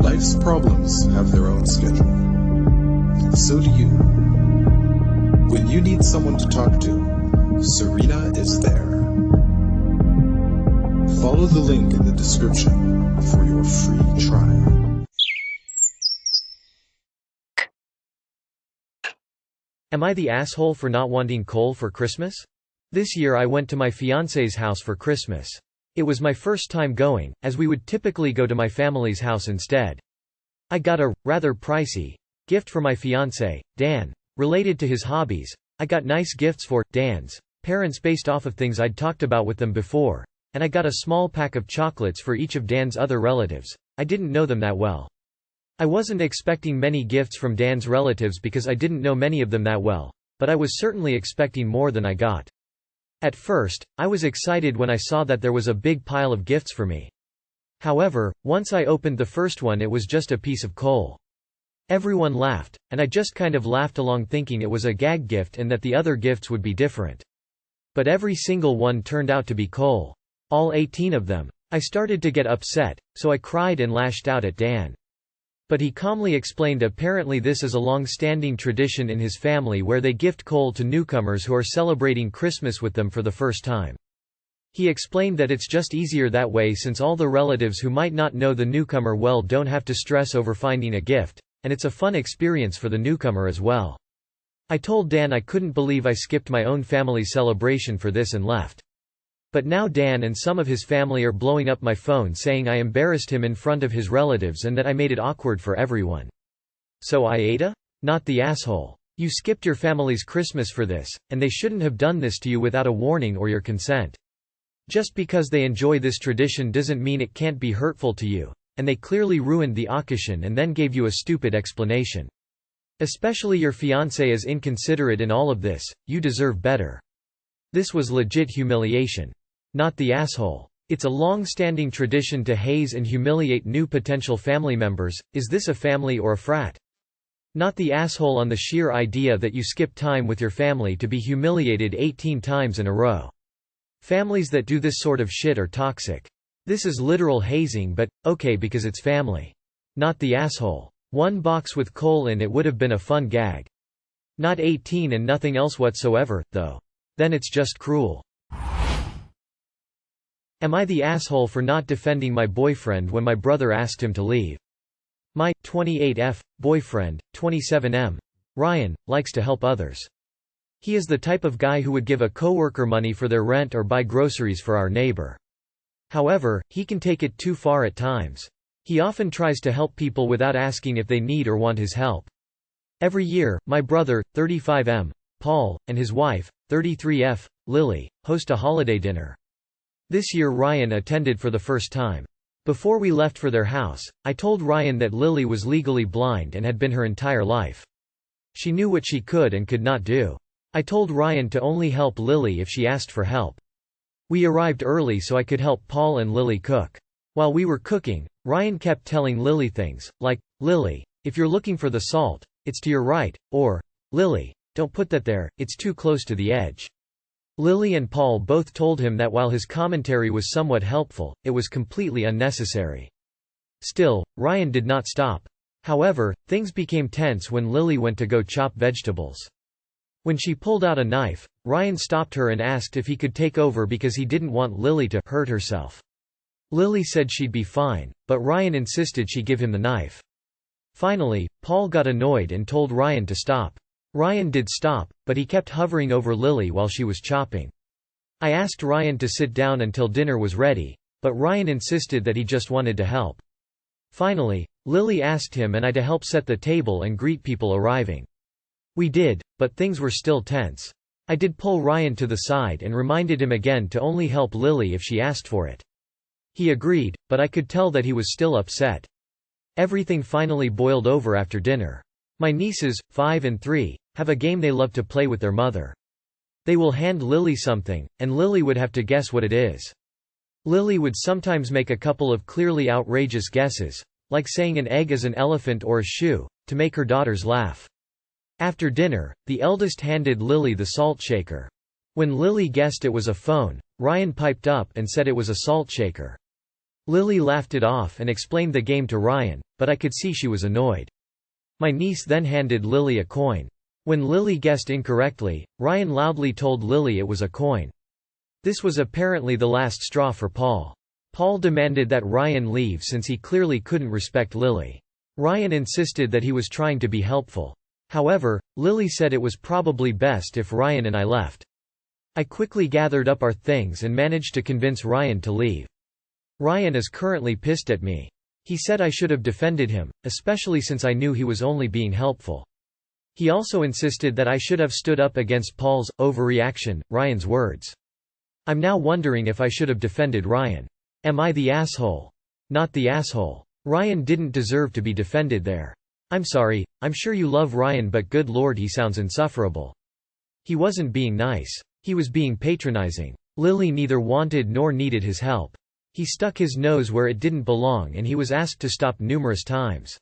Life's problems have their own schedule. So do you. When you need someone to talk to, Serena is there. Follow the link in the description for your free trial. Am I the asshole for not wanting coal for Christmas? This year I went to my fiancé's house for Christmas. It was my first time going, as we would typically go to my family's house instead. I got a, rather pricey, gift for my fiancé, Dan. Related to his hobbies, I got nice gifts for Dan's parents based off of things I'd talked about with them before, and I got a small pack of chocolates for each of Dan's other relatives. I didn't know them that well. I wasn't expecting many gifts from Dan's relatives because I didn't know many of them that well, but I was certainly expecting more than I got. At first, I was excited when I saw that there was a big pile of gifts for me. However, once I opened the first one, it was just a piece of coal. Everyone laughed, and I just kind of laughed along thinking it was a gag gift and that the other gifts would be different. But every single one turned out to be coal. All 18 of them. I started to get upset, so I cried and lashed out at Dan. But he calmly explained apparently this is a long-standing tradition in his family where they gift coal to newcomers who are celebrating Christmas with them for the first time. He explained that it's just easier that way since all the relatives who might not know the newcomer well don't have to stress over finding a gift, and it's a fun experience for the newcomer as well. I told Dan I couldn't believe I skipped my own family's celebration for this and left. But now Dan and some of his family are blowing up my phone saying I embarrassed him in front of his relatives and that I made it awkward for everyone. So AITA? Not the asshole. You skipped your family's Christmas for this, and they shouldn't have done this to you without a warning or your consent. Just because they enjoy this tradition doesn't mean it can't be hurtful to you, and they clearly ruined the occasion and then gave you a stupid explanation. Especially your fiancé is inconsiderate in all of this. You deserve better. This was legit humiliation. Not the asshole. It's a long-standing tradition to haze and humiliate new potential family members. Is this a family or a frat? Not the asshole on the sheer idea that you skip time with your family to be humiliated 18 times in a row. Families that do this sort of shit are toxic. This is literal hazing, but okay because it's family. Not the asshole. One box with coal in it would have been a fun gag. Not 18 and nothing else whatsoever, though. Then it's just cruel. Am I the asshole for not defending my boyfriend when my brother asked him to leave? My 28F boyfriend, 27M, Ryan, likes to help others. He is the type of guy who would give a coworker money for their rent or buy groceries for our neighbor. However, he can take it too far at times. He often tries to help people without asking if they need or want his help. Every year, my brother, 35M, Paul, and his wife, 33F, Lily, host a holiday dinner. This year Ryan attended for the first time. Before we left for their house, I told Ryan that Lily was legally blind and had been her entire life. She knew what she could and could not do. I told Ryan to only help Lily if she asked for help. We arrived early so I could help Paul and Lily cook. While we were cooking, Ryan kept telling Lily things, like, "Lily, if you're looking for the salt, it's to your right," or, "Lily, don't put that there, it's too close to the edge." Lily and Paul both told him that while his commentary was somewhat helpful, it was completely unnecessary. Still, Ryan did not stop. However, things became tense when Lily went to go chop vegetables. When she pulled out a knife, Ryan stopped her and asked if he could take over because he didn't want Lily to hurt herself. Lily said she'd be fine, but Ryan insisted she give him the knife. Finally, Paul got annoyed and told Ryan to stop. Ryan did stop, but he kept hovering over Lily while she was chopping. I asked Ryan to sit down until dinner was ready, but Ryan insisted that he just wanted to help. Finally, Lily asked him and I to help set the table and greet people arriving. We did, but things were still tense. I did pull Ryan to the side and reminded him again to only help Lily if she asked for it. He agreed, but I could tell that he was still upset. Everything finally boiled over after dinner. My nieces, 5 and 3, have a game they love to play with their mother. They will hand Lily something, and Lily would have to guess what it is. Lily would sometimes make a couple of clearly outrageous guesses, like saying an egg is an elephant or a shoe, to make her daughters laugh. After dinner, the eldest handed Lily the salt shaker. When Lily guessed it was a phone, Ryan piped up and said it was a salt shaker. Lily laughed it off and explained the game to Ryan, but I could see she was annoyed. My niece then handed Lily a coin. When Lily guessed incorrectly, Ryan loudly told Lily it was a coin. This was apparently the last straw for Paul. Paul demanded that Ryan leave since he clearly couldn't respect Lily. Ryan insisted that he was trying to be helpful. However, Lily said it was probably best if Ryan and I left. I quickly gathered up our things and managed to convince Ryan to leave. Ryan is currently pissed at me. He said I should have defended him, especially since I knew he was only being helpful. He also insisted that I should have stood up against Paul's overreaction, Ryan's words. I'm now wondering if I should have defended Ryan. Am I the asshole? Not the asshole. Ryan didn't deserve to be defended there. I'm sorry, I'm sure you love Ryan, but good lord, he sounds insufferable. He wasn't being nice. He was being patronizing. Lily neither wanted nor needed his help. He stuck his nose where it didn't belong and he was asked to stop numerous times.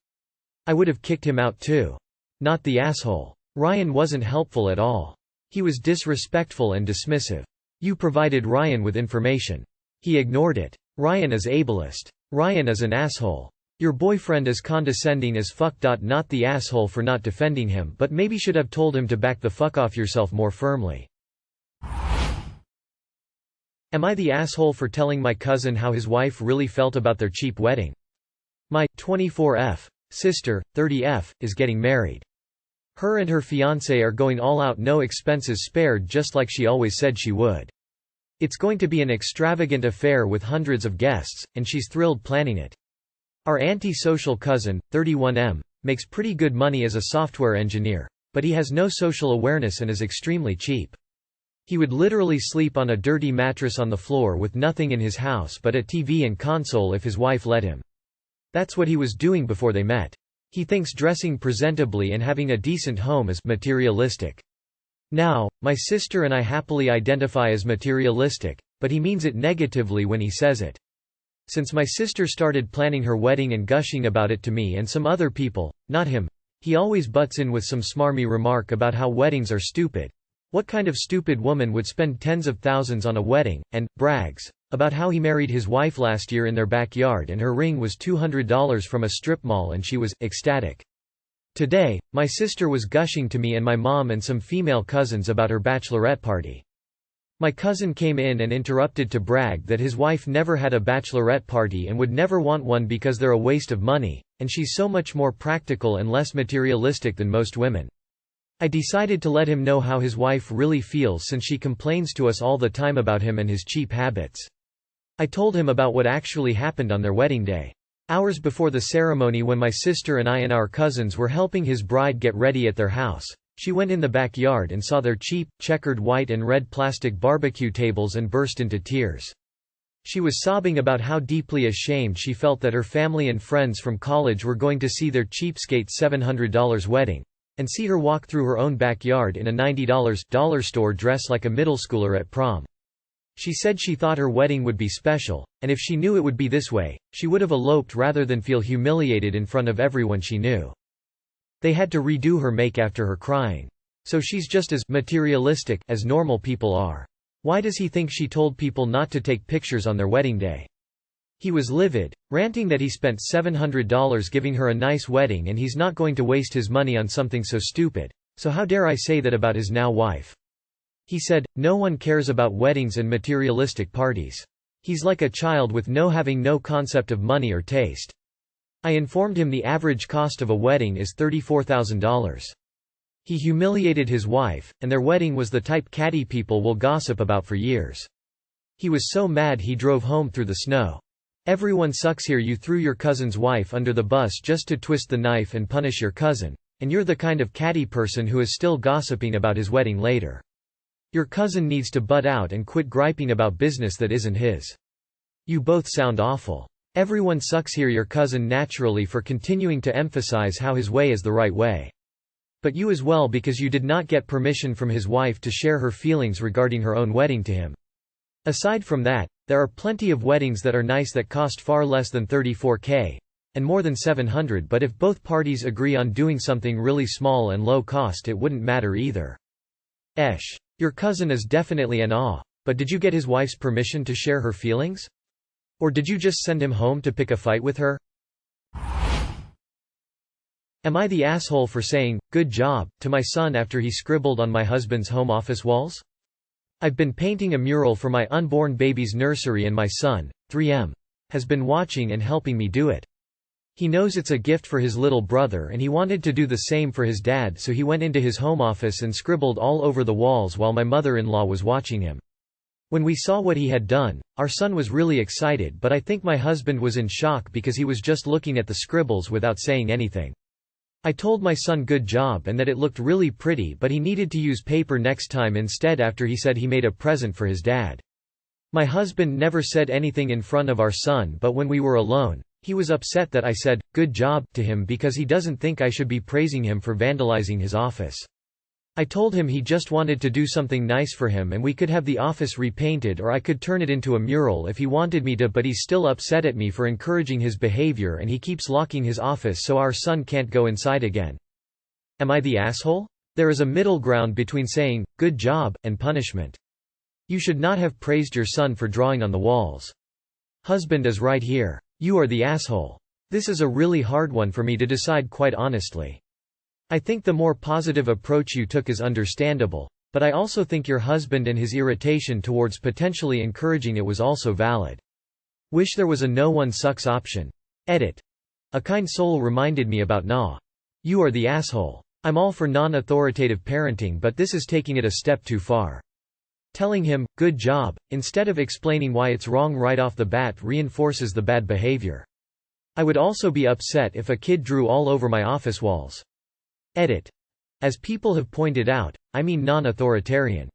I would have kicked him out too. Not the asshole. Ryan wasn't helpful at all. He was disrespectful and dismissive. You provided Ryan with information. He ignored it. Ryan is ableist. Ryan is an asshole. Your boyfriend is condescending as fuck. Not the asshole for not defending him, but maybe should have told him to back the fuck off yourself more firmly. Am I the asshole for telling my cousin how his wife really felt about their cheap wedding? My 24F sister, 30F, is getting married. Her and her fiancé are going all out, no expenses spared, just like she always said she would. It's going to be an extravagant affair with hundreds of guests, and she's thrilled planning it. Our anti-social cousin, 31M, makes pretty good money as a software engineer, but he has no social awareness and is extremely cheap. He would literally sleep on a dirty mattress on the floor with nothing in his house but a TV and console if his wife let him. That's what he was doing before they met. He thinks dressing presentably and having a decent home is materialistic. Now, my sister and I happily identify as materialistic, but he means it negatively when he says it. Since my sister started planning her wedding and gushing about it to me and some other people, not him, he always butts in with some smarmy remark about how weddings are stupid. What kind of stupid woman would spend tens of thousands on a wedding, and brags about how he married his wife last year in their backyard and her ring was $200 from a strip mall and she was ecstatic. Today, my sister was gushing to me and my mom and some female cousins about her bachelorette party. My cousin came in and interrupted to brag that his wife never had a bachelorette party and would never want one because they're a waste of money, and she's so much more practical and less materialistic than most women. I decided to let him know how his wife really feels since she complains to us all the time about him and his cheap habits. I told him about what actually happened on their wedding day. Hours before the ceremony, when my sister and I and our cousins were helping his bride get ready at their house, she went in the backyard and saw their cheap, checkered white and red plastic barbecue tables and burst into tears. She was sobbing about how deeply ashamed she felt that her family and friends from college were going to see their cheapskate $700 wedding, and see her walk through her own backyard in a $90 dollar store dress like a middle schooler at prom. She said she thought her wedding would be special, and if she knew it would be this way, she would have eloped rather than feel humiliated in front of everyone she knew. They had to redo her make after her crying. So she's just as materialistic as normal people are. Why does he think she told people not to take pictures on their wedding day? He was livid, ranting that he spent $700 giving her a nice wedding and he's not going to waste his money on something so stupid, so how dare I say that about his now wife? He said, no one cares about weddings and materialistic parties. He's like a child with having no concept of money or taste. I informed him the average cost of a wedding is $34,000. He humiliated his wife, and their wedding was the type catty people will gossip about for years. He was so mad he drove home through the snow. Everyone sucks here. You threw your cousin's wife under the bus just to twist the knife and punish your cousin, and you're the kind of catty person who is still gossiping about his wedding later. Your cousin needs to butt out and quit griping about business that isn't his. You both sound awful. Everyone sucks here. Your cousin naturally for continuing to emphasize how his way is the right way. But you as well, because you did not get permission from his wife to share her feelings regarding her own wedding to him. Aside from that, there are plenty of weddings that are nice that cost far less than $34K, and more than $700, but if both parties agree on doing something really small and low cost, it wouldn't matter either. Your cousin is definitely an awe, but did you get his wife's permission to share her feelings? Or did you just send him home to pick a fight with her? Am I the asshole for saying, "Good job," to my son after he scribbled on my husband's home office walls? I've been painting a mural for my unborn baby's nursery and my son, 3M, has been watching and helping me do it. He knows it's a gift for his little brother and he wanted to do the same for his dad, so he went into his home office and scribbled all over the walls while my mother-in-law was watching him. When we saw what he had done, our son was really excited, but I think my husband was in shock because he was just looking at the scribbles without saying anything. I told my son good job and that it looked really pretty, but he needed to use paper next time instead after he said he made a present for his dad. My husband never said anything in front of our son, but when we were alone, he was upset that I said, "Good job," to him because he doesn't think I should be praising him for vandalizing his office. I told him he just wanted to do something nice for him and we could have the office repainted or I could turn it into a mural if he wanted me to, but he's still upset at me for encouraging his behavior and he keeps locking his office so our son can't go inside again. Am I the asshole? There is a middle ground between saying, "Good job," and punishment. You should not have praised your son for drawing on the walls. Husband is right here. You are the asshole. This is a really hard one for me to decide, quite honestly. I think the more positive approach you took is understandable, but I also think your husband and his irritation towards potentially encouraging it was also valid. Wish there was a no one sucks option. Edit. A kind soul reminded me about Nah. You are the asshole. I'm all for non-authoritative parenting, but this is taking it a step too far. Telling him, "Good job," instead of explaining why it's wrong right off the bat reinforces the bad behavior. I would also be upset if a kid drew all over my office walls. Edit. As people have pointed out, I mean non-authoritarian.